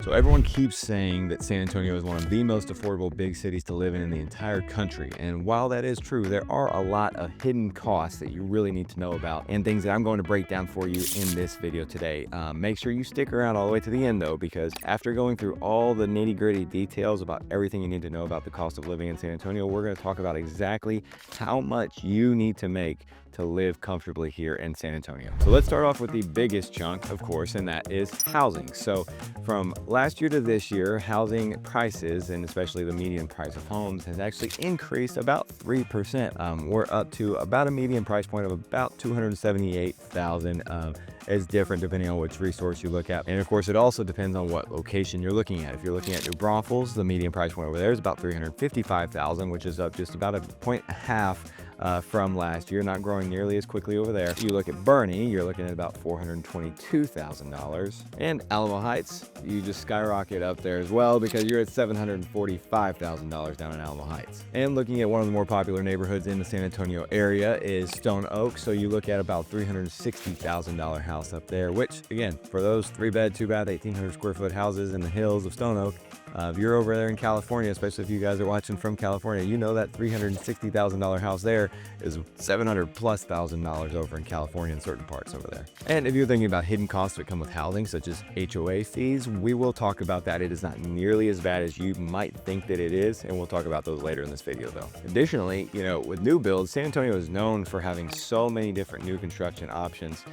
So everyone keeps saying that San Antonio is one of the most affordable big cities to live in the entire country. And while that is true, there are a lot of hidden costs that you really need to know about and things that I'm going to break down for you in this video today. Make sure you stick around all the way to the end though, because after going through all the nitty-gritty details about everything you need to know about the cost of living in San Antonio, we're going to talk about exactly how much you need to make to live comfortably here in San Antonio. So let's start off with the biggest chunk, of course, and that is housing. So from last year to this year, housing prices, and especially the median price of homes, has actually increased about 3%. We're up to about a median price point of about $278,000. It's different depending on which resource you look at. And of course, it also depends on what location you're looking at. If you're looking at New Braunfels, the median price point over there is about $355,000, which is up just about a point and a half from last year, not growing nearly as quickly over there. You look at Bernie, you're looking at about $422,000. And Alamo Heights, you just skyrocket up there as well because you're at $745,000 down in Alamo Heights. And looking at one of the more popular neighborhoods in the San Antonio area is Stone Oak. So you look at about $360,000 house up there, which again, for those 3-bed, 2-bath, 1,800 square foot houses in the hills of Stone Oak, if you're over there in California, especially if you guys are watching from California, you know that $360,000 house there is $700,000+ over in California in certain parts over there. And if you're thinking about hidden costs that come with housing, such as HOA fees, we will talk about that. It is not nearly as bad as you might think that it is, and we'll talk about those later in this video though. Additionally, with new builds, San Antonio is known for having so many different new construction options,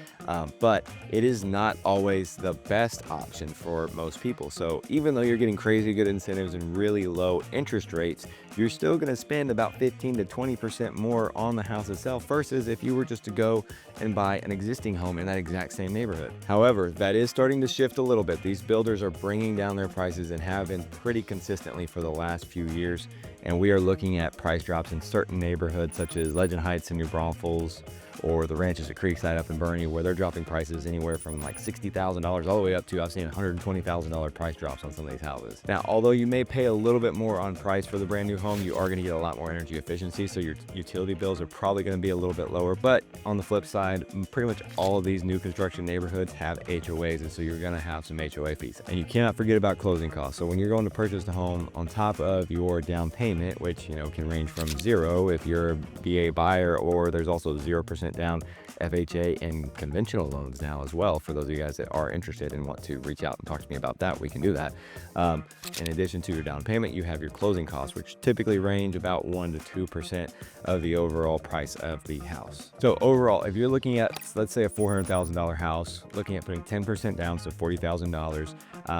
but it is not always the best option for most people. So even though you're getting crazy good incentives and really low interest rates, you're still going to spend about 15 to 20% more on the house itself versus if you were just to go and buy an existing home in that exact same neighborhood. However, that is starting to shift a little bit. These builders are bringing down their prices and have been pretty consistently for the last few years. And we are looking at price drops in certain neighborhoods such as Legend Heights and New Braunfels, or the ranches at Creekside up in Bernie, where they're dropping prices anywhere from like $60,000 all the way up to, I've seen $120,000 price drops on some of these houses. Now, although you may pay a little bit more on price for the brand new home, you are going to get a lot more energy efficiency, so your utility bills are probably going to be a little bit lower. But on the flip side, pretty much all of these new construction neighborhoods have HOAs, and so you're going to have some HOA fees. And you cannot forget about closing costs. So when you're going to purchase the home, on top of your down payment, which can range from zero if you're a BA buyer, or there's also 0% down FHA and conventional loans now as well. For those of you guys that are interested and want to reach out and talk to me about that, we can do that. In addition to your down payment, you have your closing costs, which typically range about 1 to 2% of the overall price of the house. So overall, if you're looking at, let's say, a $400,000 house, looking at putting 10% down, so $40,000.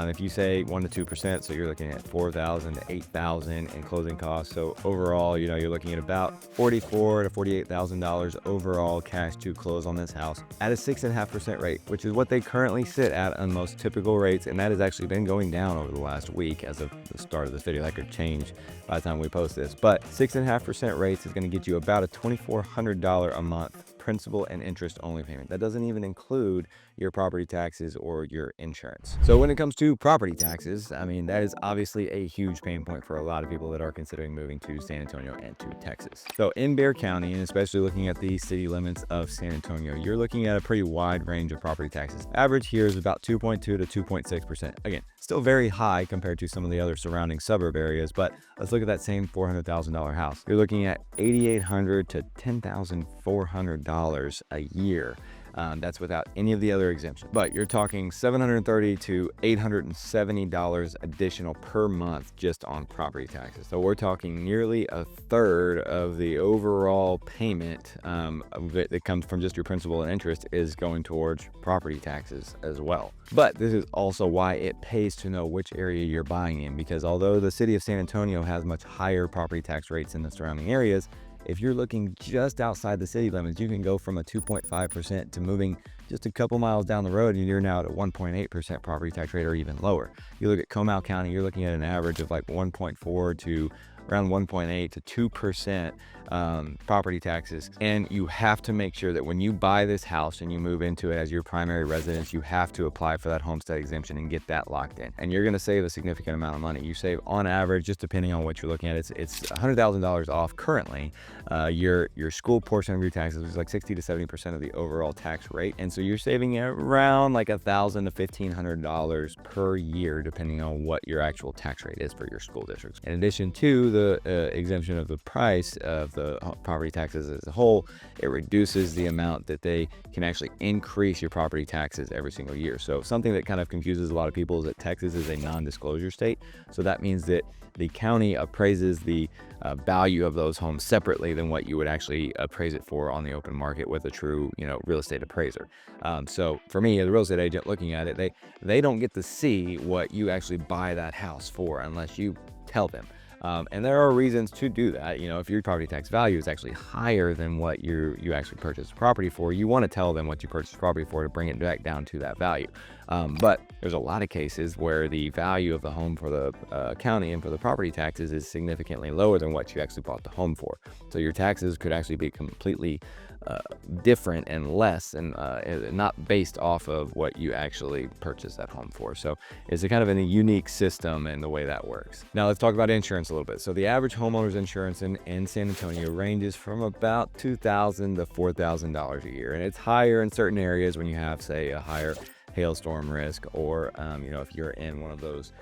If you say 1 to 2%, so you're looking at $4,000 to $8,000 in closing costs. So overall, you're looking at about $44,000 to $48,000 overall cash to close on this house at a 6.5% rate, which is what they currently sit at on most typical rates. And that has actually been going down over the last week as of the start of this video. That could change by the time we post this, but 6.5% rates is going to get you about a $2,400 a month principal and interest only payment. That doesn't even include your property taxes or your insurance. So when it comes to property taxes, that is obviously a huge pain point for a lot of people that are considering moving to San Antonio and to Texas. So in Bexar County, and especially looking at the city limits of San Antonio, you're looking at a pretty wide range of property taxes. Average here is about 2.2 to 2.6%. Again, still very high compared to some of the other surrounding suburb areas, but let's look at that same $400,000 house. You're looking at $8,800 to $10,400 a year. That's without any of the other exemptions, but you're talking $730 to $870 additional per month just on property taxes. So we're talking nearly a third of the overall payment that comes from just your principal and interest is going towards property taxes as well. But this is also why it pays to know which area you're buying in, because although the city of San Antonio has much higher property tax rates in the surrounding areas, if you're looking just outside the city limits, you can go from a 2.5% to moving just a couple miles down the road, and you're now at a 1.8% property tax rate or even lower. You look at Comal County, you're looking at an average of like 1.4 to around 1.8 to 2% property taxes. And you have to make sure that when you buy this house and you move into it as your primary residence, you have to apply for that homestead exemption and get that locked in. And you're going to save a significant amount of money. You save on average, just depending on what you're looking at, it's $100,000 off currently. Your school portion of your taxes is like 60 to 70% of the overall tax rate. And so you're saving around like $1,000 to $1,500 per year, depending on what your actual tax rate is for your school districts. In addition to the exemption of the price of the property taxes as a whole, it reduces the amount that they can actually increase your property taxes every single year. So something that kind of confuses a lot of people is that Texas is a non-disclosure state. So that means that the county appraises the value of those homes separately than what you would actually appraise it for on the open market with a true, real estate appraiser. So for me, as a real estate agent looking at it, they don't get to see what you actually buy that house for unless you tell them. And there are reasons to do that. If your property tax value is actually higher than what you actually purchased the property for, you want to tell them what you purchased the property for to bring it back down to that value. But there's a lot of cases where the value of the home for the county and for the property taxes is significantly lower than what you actually bought the home for. So your taxes could actually be completely different and less, and not based off of what you actually purchased that home for. So it's a kind of a unique system in the way that works. Now let's talk about insurance a little bit. So the average homeowner's insurance in San Antonio ranges from about $2,000 to $4,000 a year, and it's higher in certain areas when you have, say, a higher hailstorm risk, or if you're in one of those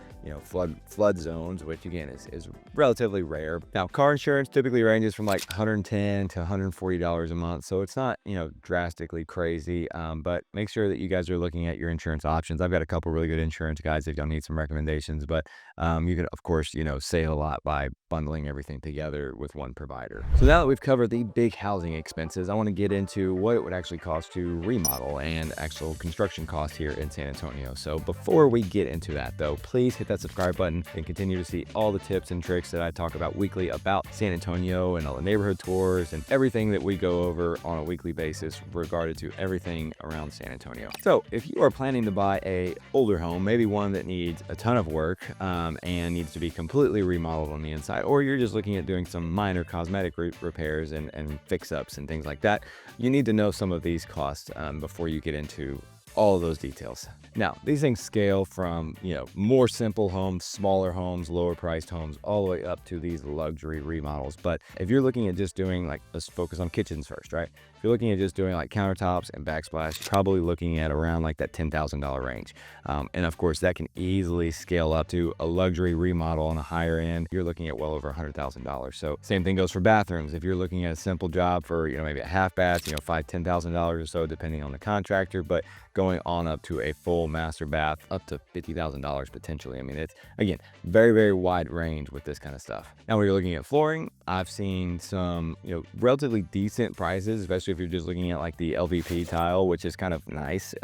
flood zones, which again is relatively rare. Now, car insurance typically ranges from like $110 to $140 a month, so it's not drastically crazy. But make sure that you guys are looking at your insurance options. I've got a couple really good insurance guides if y'all need some recommendations, but you can of course save a lot by bundling everything together with one provider. So now that we've covered the big housing expenses, I want to get into what it would actually cost to remodel and actual construction costs here in San Antonio. So before we get into that though, please hit that subscribe button and continue to see all the tips and tricks that I talk about weekly about San Antonio, and all the neighborhood tours and everything that we go over on a weekly basis regarding to everything around San Antonio. So if you are planning to buy a older home, maybe one that needs a ton of work and needs to be completely remodeled on the inside, or you're just looking at doing some minor cosmetic repairs and fix-ups and things like that, you need to know some of these costs before you get into all of those details. Now, these things scale from, more simple homes, smaller homes, lower priced homes, all the way up to these luxury remodels. But if you're looking at just doing let's focus on kitchens first, right? If you're looking at just doing countertops and backsplash, you're probably looking at around that $10,000 range. And of course, that can easily scale up to a luxury remodel on a higher end. You're looking at well over $100,000. So same thing goes for bathrooms. If you're looking at a simple job for, maybe a half bath, $5,000-$10,000 or so, depending on the contractor, but going on up to a full master bath, up to $50,000 potentially. I mean, it's, again, very, very wide range with this kind of stuff. Now, when you're looking at flooring, I've seen some, relatively decent prices, especially if you're just looking at the LVP tile, which is kind of nice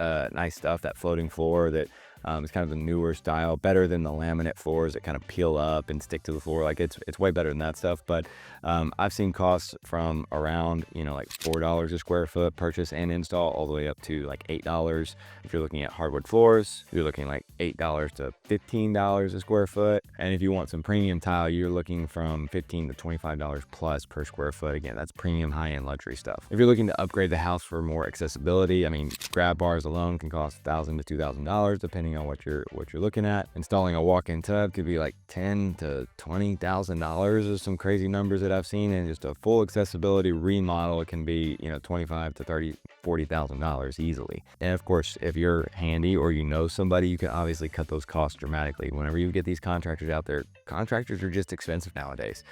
stuff, that floating floor that it's kind of a newer style, better than the laminate floors that kind of peel up and stick to the floor. It's way better than that stuff. But I've seen costs from around $4 a square foot purchase and install, all the way up to $8. If you're looking at hardwood floors, you're looking $8 to $15 a square foot. And if you want some premium tile, you're looking from $15 to $25 plus per square foot. Again, that's premium high-end luxury stuff. If you're looking to upgrade the house for more accessibility, grab bars alone can cost $1,000 to $2,000 depending on what you're looking at. Installing a walk-in tub could be $10,000 to $20,000 is some crazy numbers that I've seen, and just a full accessibility remodel, it can be $25,000 to $40,000 easily. And of course, if you're handy or somebody, you can obviously cut those costs dramatically. Whenever you get these contractors out there, contractors are just expensive nowadays.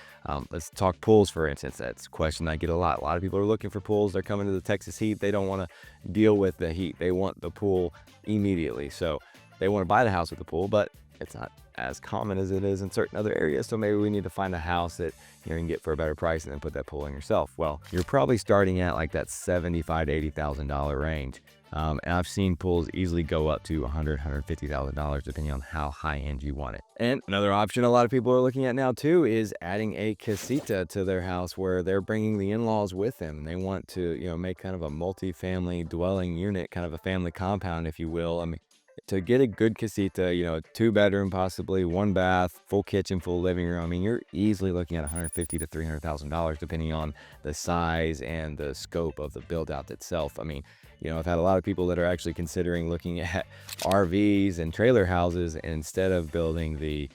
Let's talk pools, for instance. That's a question I get a lot. A lot of people are looking for pools. They're coming to the Texas heat. They don't want to deal with the heat. They want the pool immediately. So they want to buy the house with the pool, but it's not as common as it is in certain other areas. So maybe we need to find a house that you can get for a better price and then put that pool in yourself. Well, you're probably starting at that $75,000 to $80,000 range. And I've seen pools easily go up to $100,000, $150,000 depending on how high end you want it. And another option a lot of people are looking at now too is adding a casita to their house, where they're bringing the in-laws with them. They want to, make kind of a multi-family dwelling unit, kind of a family compound, if you will. To get a good casita, 2 bedroom, possibly 1 bath, full kitchen, full living room, I mean, you're easily looking at 150 to $300,000 depending on the size and the scope of the build out itself. I mean, I've had a lot of people that are actually considering looking at RVs and trailer houses instead of building the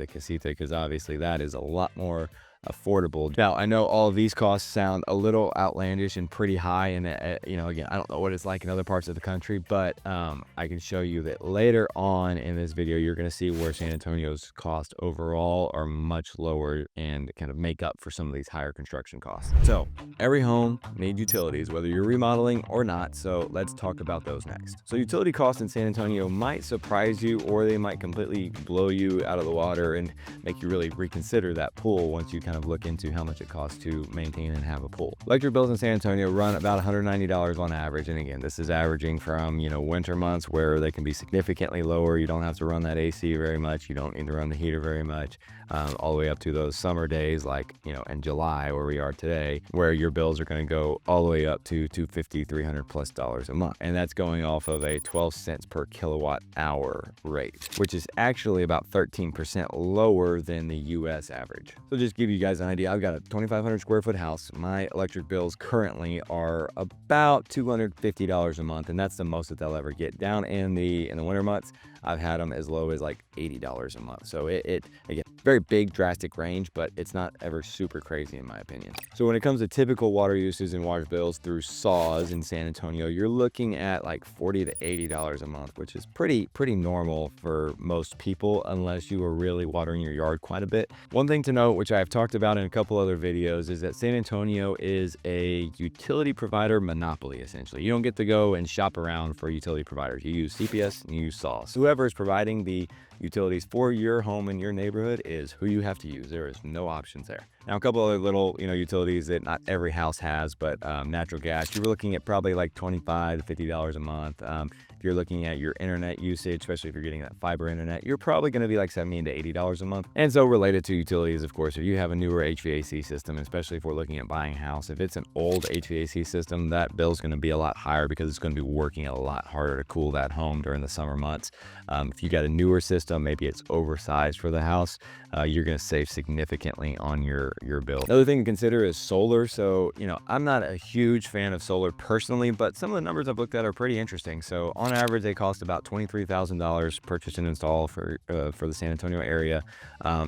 casita, because obviously that is a lot more affordable. Now, I know all of these costs sound a little outlandish and pretty high, and again, I don't know what it's like in other parts of the country, but I can show you that later on in this video you're going to see where San Antonio's costs overall are much lower and kind of make up for some of these higher construction costs. So every home needs utilities, whether you're remodeling or not, so let's talk about those next. So utility costs in San Antonio might surprise you, or they might completely blow you out of the water and make you really reconsider that pool once you kind of look into how much it costs to maintain and have a pool. Electric bills in San Antonio run about $190 on average, and again, this is averaging from winter months where they can be significantly lower. You don't have to run that AC very much, you don't need to run the heater very much, all the way up to those summer days like in July where we are today, where your bills are going to go all the way up to $250, $300+ a month, and that's going off of a 12 cents per kilowatt hour rate, which is actually about 13% lower than the US average. So just give you guys an idea, I've got a 2,500 square foot house. My electric bills currently are about $250 a month, and that's the most that they'll ever get. Down in the winter months, I've had them as low as like $80 a month. So it again, very big drastic range, but it's not ever super crazy in my opinion. So when it comes to typical water uses and water bills through saws in San Antonio, you're looking at like $40 to $80 a month, which is pretty normal for most people unless you are really watering your yard quite a bit. One thing to note, which I've talked about in a couple other videos, is that San Antonio is a utility provider monopoly. Essentially, you don't get to go and shop around for utility providers. You use CPS and you use saws. Whoever is providing the utilities for your home in your neighborhood is who you have to use. There is no options there. Now, a couple other little, utilities that not every house has, but natural gas, you're looking at probably like $25 to $50 a month. If you're looking at your internet usage, especially if you're getting that fiber internet, you're probably going to be like $70 to $80 a month. And so related to utilities, of course, if you have a newer HVAC system, especially if we're looking at buying a house, if it's an old HVAC system, that bill's going to be a lot higher because it's going to be working a lot harder to cool that home during the summer months. If you got a newer system, maybe it's oversized for the house, you're going to save significantly on your bill. Another thing to consider is solar. So, I'm not a huge fan of solar personally, but some of the numbers I've looked at are pretty interesting. So on average, they cost about $23,000 purchase and install for the San Antonio area.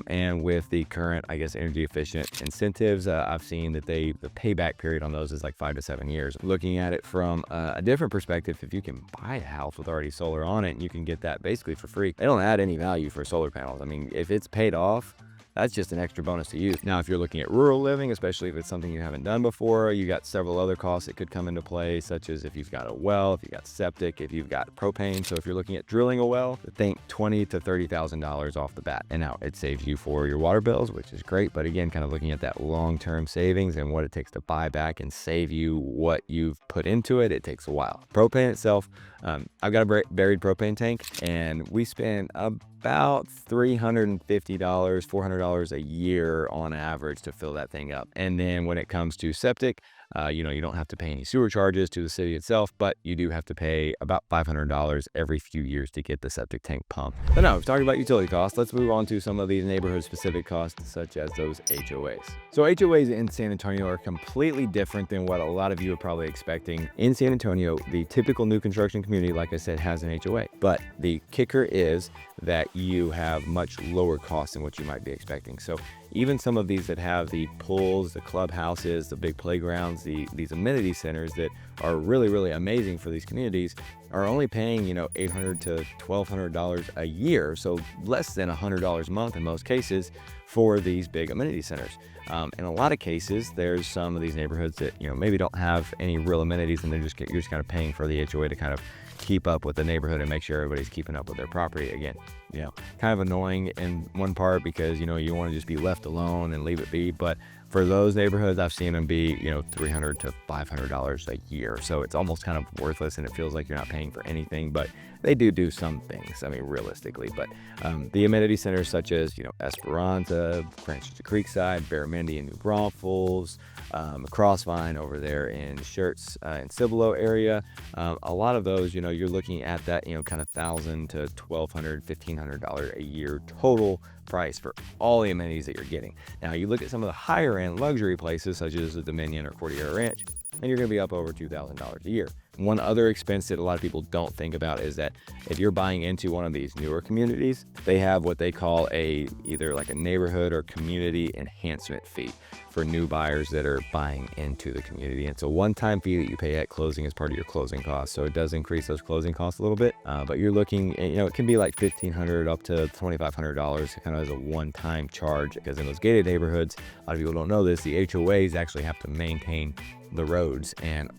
And with the current, energy efficient incentives, I've seen that the payback period on those is like 5 to 7 years. Looking at it from a different perspective, if you can buy a house with already solar on it, you can get that basically for free. They don't add any value for solar panels. I mean, if it's paid off, that's just an extra bonus to you. Now, if you're looking at rural living, especially if it's something you haven't done before, you got several other costs that could come into play, such as if you've got a well, if you've got septic, if you've got propane. So if you're looking at drilling a well, think $20,000 to $30,000 off the bat. And now it saves you for your water bills, which is great. But again, kind of looking at that long-term savings and what it takes to buy back and save you what you've put into it, it takes a while. Propane itself, I've got a buried propane tank, and we spend about $350, $400 a year on average to fill that thing up. And then when it comes to septic, you don't have to pay any sewer charges to the city itself, but you do have to pay about $500 every few years to get the septic tank pumped. But now we've talked about utility costs. Let's move on to some of these neighborhood specific costs, such as those HOAs. So HOAs in San Antonio are completely different than what a lot of you are probably expecting. In San Antonio, the typical new construction community, like I said, has an HOA, but the kicker is that you have much lower costs than what you might be expecting. So even some of these that have the pools, the clubhouses, the big playgrounds, these amenity centers that are really amazing for these communities are only paying, $800 to $1,200 a year. So less than $100 a month in most cases for these big amenity centers. In a lot of cases, there's some of these neighborhoods that, maybe don't have any real amenities, and you're just kind of paying for the HOA to kind of keep up with the neighborhood and make sure everybody's keeping up with their property. Again, kind of annoying in one part because, you want to just be left alone and leave it be. But For those neighborhoods, I've seen them be, $300 to $500 a year. So it's almost kind of worthless and it feels like you're not paying for anything, but they do some things, I mean, realistically. But the amenity centers such as, Esperanza, Cranston to Creekside, Barramundi and New Braunfels, Crossvine over there in Schertz and Cibolo area. A lot of those, you're looking at that, kind of $1,000 to $1,200, $1,500 a year total price for all the amenities that you're getting. Now, you look at some of the higher end luxury places such as the Dominion or Cordillera Ranch, and you're going to be up over $2,000 a year. One other expense that a lot of people don't think about is that if you're buying into one of these newer communities, they have what they call either like a neighborhood or community enhancement fee for new buyers that are buying into the community. And it's a one-time fee that you pay at closing as part of your closing costs. So it does increase those closing costs a little bit, but you're looking, it can be like $1,500 up to $2,500 kind of as a one-time charge, because in those gated neighborhoods, a lot of people don't know this, the HOAs actually have to maintain the roads and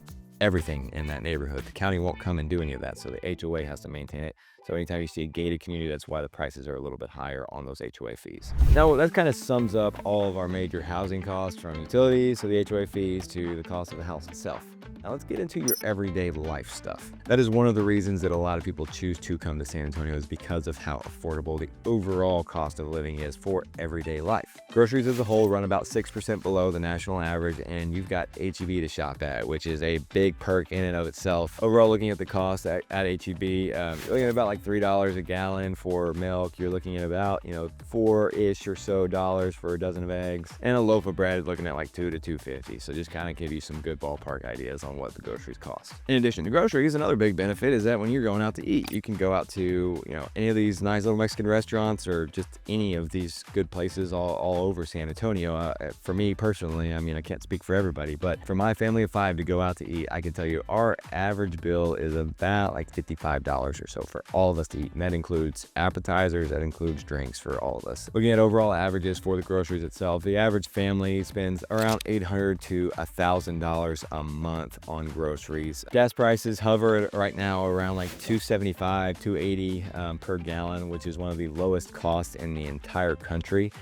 everything in that neighborhood. The county won't come and do any of that, so the HOA has to maintain it. So anytime you see a gated community, that's why the prices are a little bit higher on those HOA fees. Now, that kind of sums up all of our major housing costs, from utilities to the HOA fees to the cost of the house itself. Now let's get into your everyday life stuff. That is one of the reasons that a lot of people choose to come to San Antonio, is because of how affordable the overall cost of living is for everyday life. Groceries as a whole run about 6% below the national average, and you've got HEB to shop at, which is a big perk in and of itself. Overall, looking at the cost at HEB, you're looking at about like $3 a gallon for milk. You're looking at about, $4-ish or so for a dozen of eggs, and a loaf of bread looking at like $2 to $2.50. So just kind of give you some good ballpark ideas on what the groceries cost. In addition to groceries, another big benefit is that when you're going out to eat, you can go out to, any of these nice little Mexican restaurants or just any of these good places all over San Antonio. For me personally, I mean, I can't speak for everybody, but for my family of 5 to go out to eat, I can tell you our average bill is about like $55 or so for all of us to eat. And that includes appetizers, that includes drinks for all of us. Looking at overall averages for the groceries itself, the average family spends around $800 to $1,000 a month on groceries. Gas prices hover right now around like $2.75, $2.80 per gallon, which is one of the lowest costs in the entire country.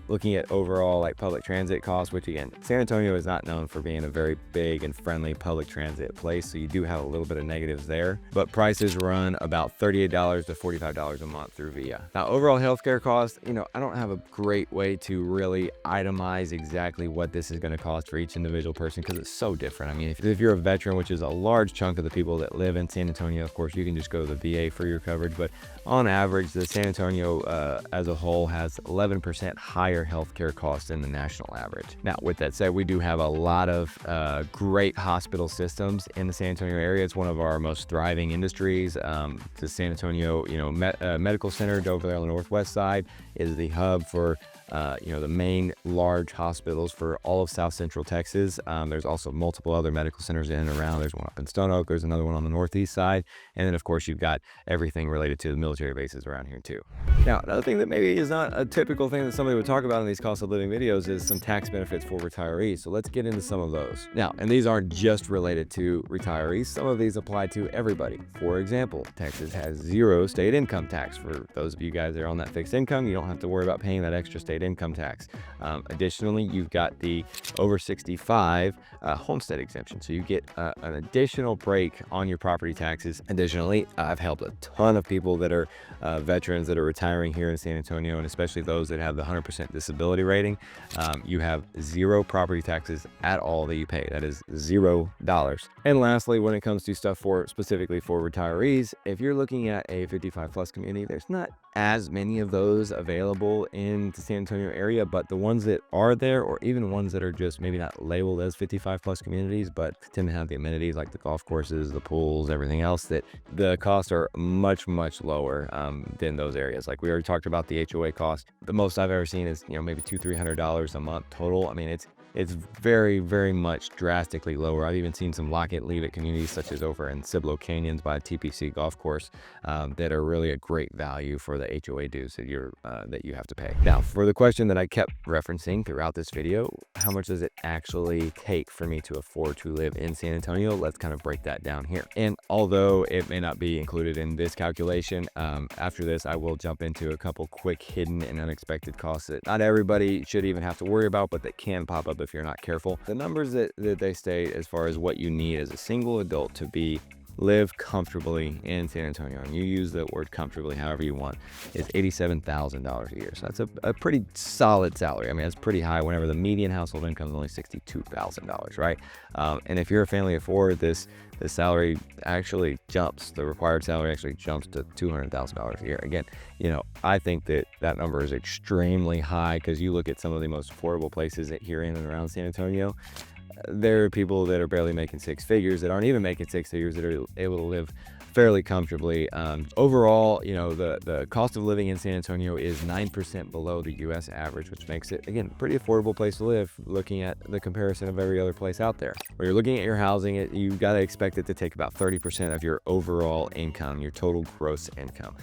Looking at overall like public transit costs, which again, San Antonio is not known for being a very big and friendly public transit place, so you do have a little bit of negatives there, but prices run about $38 to $45 a month through VIA. Now, overall healthcare costs, I don't have a great way to really itemize exactly what this is going to cost for each individual person, because it's so different. I mean, if you're a veteran, which is a large chunk of the people that live in San Antonio, of course, you can just go to the VA for your coverage, but on average, the San Antonio as a whole has 11% higher healthcare costs than the national average. Now, with that said, we do have a lot of great hospital systems in the San Antonio area. It's one of our most thriving industries. The San Antonio, Medical Center over there on the northwest side is the hub for the main large hospitals for all of South Central Texas. There's also multiple other medical centers in and around. There's one up in Stone Oak. There's another one on the northeast side. And then, of course, you've got everything related to the military bases around here, too. Now, another thing that maybe is not a typical thing that somebody would talk about in these cost of living videos is some tax benefits for retirees. So let's get into some of those. Now, and these aren't just related to retirees. Some of these apply to everybody. For example, Texas has 0 state income tax. For those of you guys that are on that fixed income, you don't have to worry about paying that extra state income tax. Additionally, you've got the over 65 homestead exemption. So you get an additional break on your property taxes. Additionally, I've helped a ton of people that are veterans that are retiring here in San Antonio, and especially those that have the 100% disability rating. You have 0 property taxes at all that you pay. That is $0. And lastly, when it comes to stuff specifically for retirees, if you're looking at a 55 plus community, there's not as many of those available in the San Antonio area, but the ones that are there, or even ones that are just maybe not labeled as 55 plus communities, but tend to have the amenities like the golf courses, the pools, everything else, that the costs are much lower than those areas. Like we already talked about the HOA cost. The most I've ever seen is maybe $200-300 a month total. I mean, it's very much drastically lower. I've even seen some lock it, leave it communities such as over in Cibolo Canyons by TPC Golf Course that are really a great value for the HOA dues that you have to pay. Now, for the question that I kept referencing throughout this video, how much does it actually take for me to afford to live in San Antonio? Let's kind of break that down here. And although it may not be included in this calculation, after this I will jump into a couple quick hidden and unexpected costs that not everybody should even have to worry about, but that can pop up club if you're not careful. The numbers that they state as far as what you need as a single adult to live comfortably in San Antonio, and you use the word comfortably however you want, is $87,000 a year. So that's a pretty solid salary. I mean, that's pretty high whenever the median household income is only $62,000, right? And if you're a family of four, this salary actually jumps. The required salary actually jumps to $200,000 a year. Again, I think that number is extremely high, because you look at some of the most affordable places here in and around San Antonio. There are people that are barely making six figures, that aren't even making six figures, that are able to live fairly comfortably. Overall, the cost of living in San Antonio is 9% below the U.S. average, which makes it, again, a pretty affordable place to live, looking at the comparison of every other place out there. When you're looking at your housing, you've got to expect it to take about 30% of your overall income, your total gross income.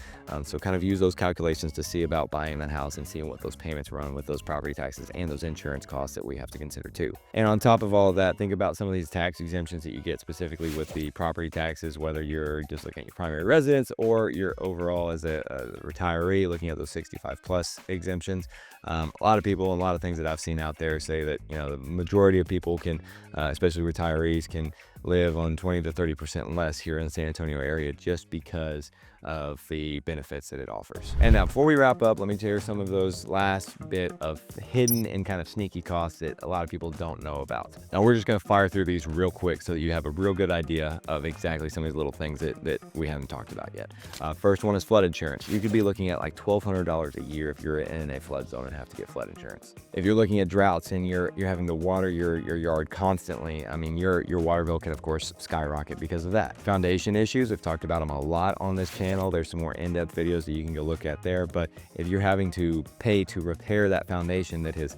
So kind of use those calculations to see about buying that house and seeing what those payments run with those property taxes and those insurance costs that we have to consider too. And on top of all of that, think about some of these tax exemptions that you get specifically with the property taxes, whether you're just looking at your primary residence or you're overall as a retiree, looking at those 65 plus exemptions. A lot of people and a lot of things that I've seen out there say that, the majority of people can, especially retirees, can live on 20 to 30% less here in the San Antonio area, just because of the benefits that it offers. And now, before we wrap up, let me share some of those last bit of hidden and kind of sneaky costs that a lot of people don't know about. Now, we're just going to fire through these real quick so that you have a real good idea of exactly some of these little things that we haven't talked about yet. First one is flood insurance. You could be looking at like $1,200 a year if you're in a flood zone and have to get flood insurance. If you're looking at droughts and you're having to water your yard constantly, I mean, your water bill can, of course, skyrocket because of that. Foundation issues, we've talked about them a lot on this channel. There's some more in-depth videos that you can go look at there. But if you're having to pay to repair that foundation that has,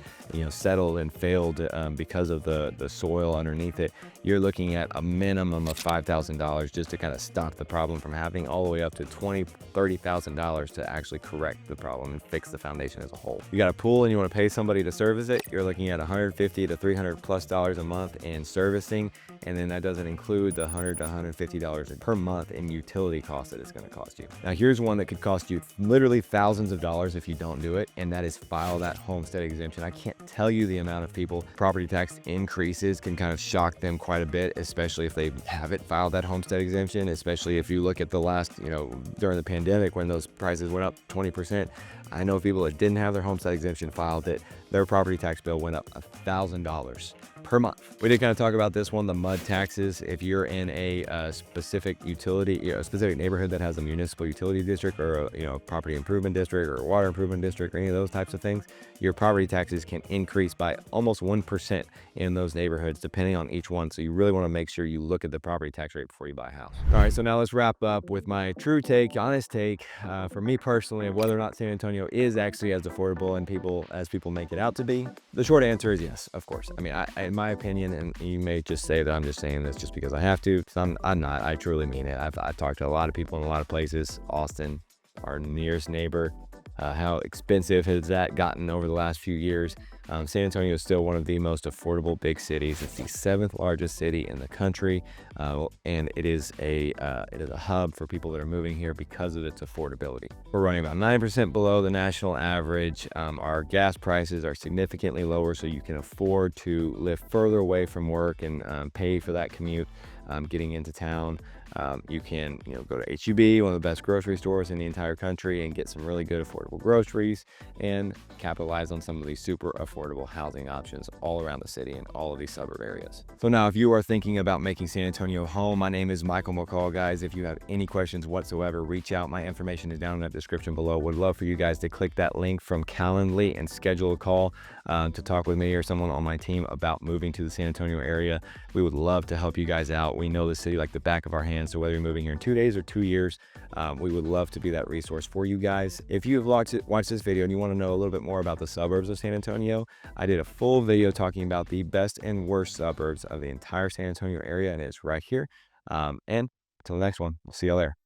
settled and failed because of the soil underneath it, you're looking at a minimum of $5,000 just to kind of stop the problem from happening, all the way up to $20,000, $30,000 to actually correct the problem and fix the foundation as a whole. You got a pool and you want to pay somebody to service it, you're looking at $150 to $300+ a month in servicing, and then that doesn't include the $100 to $150 per month in utility costs that it's going to cost you. Now, here's one that could cost you literally thousands of dollars if you don't do it, and that is file that homestead exemption. I can't tell you the amount of people property tax increases can kind of shock them quite a bit, especially if they haven't filed that homestead exemption, especially if you look at the last, during the pandemic when those prices went up 20%. I know people that didn't have their homestead exemption filed that their property tax bill went up $1,000 per month. We did kind of talk about this one, the mud taxes. If you're in a specific utility, a specific neighborhood that has a municipal utility district or a property improvement district or a water improvement district or any of those types of things, your property taxes can increase by almost 1% in those neighborhoods, depending on each one. So you really want to make sure you look at the property tax rate before you buy a house. All right, so now let's wrap up with my true take, honest take, for me personally, of whether or not San Antonio is actually as affordable as people make it out to be. The short answer is yes, of course. I mean, in my opinion, and you may just say that I'm just saying this just because I have to, because I'm not. I truly mean it. I've talked to a lot of people in a lot of places. Austin, our nearest neighbor, how expensive has that gotten over the last few years? San Antonio is still one of the most affordable big cities. It's the 7th largest city in the country, and it is a hub for people that are moving here because of its affordability. We're running about 9% below the national average. Our gas prices are significantly lower, so you can afford to live further away from work and pay for that commute. Getting into town, you can go to HEB, one of the best grocery stores in the entire country, and get some really good affordable groceries and capitalize on some of these super affordable housing options all around the city and all of these suburb areas. So now, if you are thinking about making San Antonio home, my name is Michael McCall, guys. If you have any questions whatsoever, reach out. My information is down in that description below. Would love for you guys to click that link from Calendly and schedule a call to talk with me or someone on my team about moving to the San Antonio area. We would love to help you guys out. We know the city like the back of our hands, so whether you're moving here in 2 days or 2 years, we would love to be that resource for you guys. If you have watched this video and you want to know a little bit more about the suburbs of San Antonio, I did a full video talking about the best and worst suburbs of the entire San Antonio area, and it's right here. And until the next one, we'll see y'all there.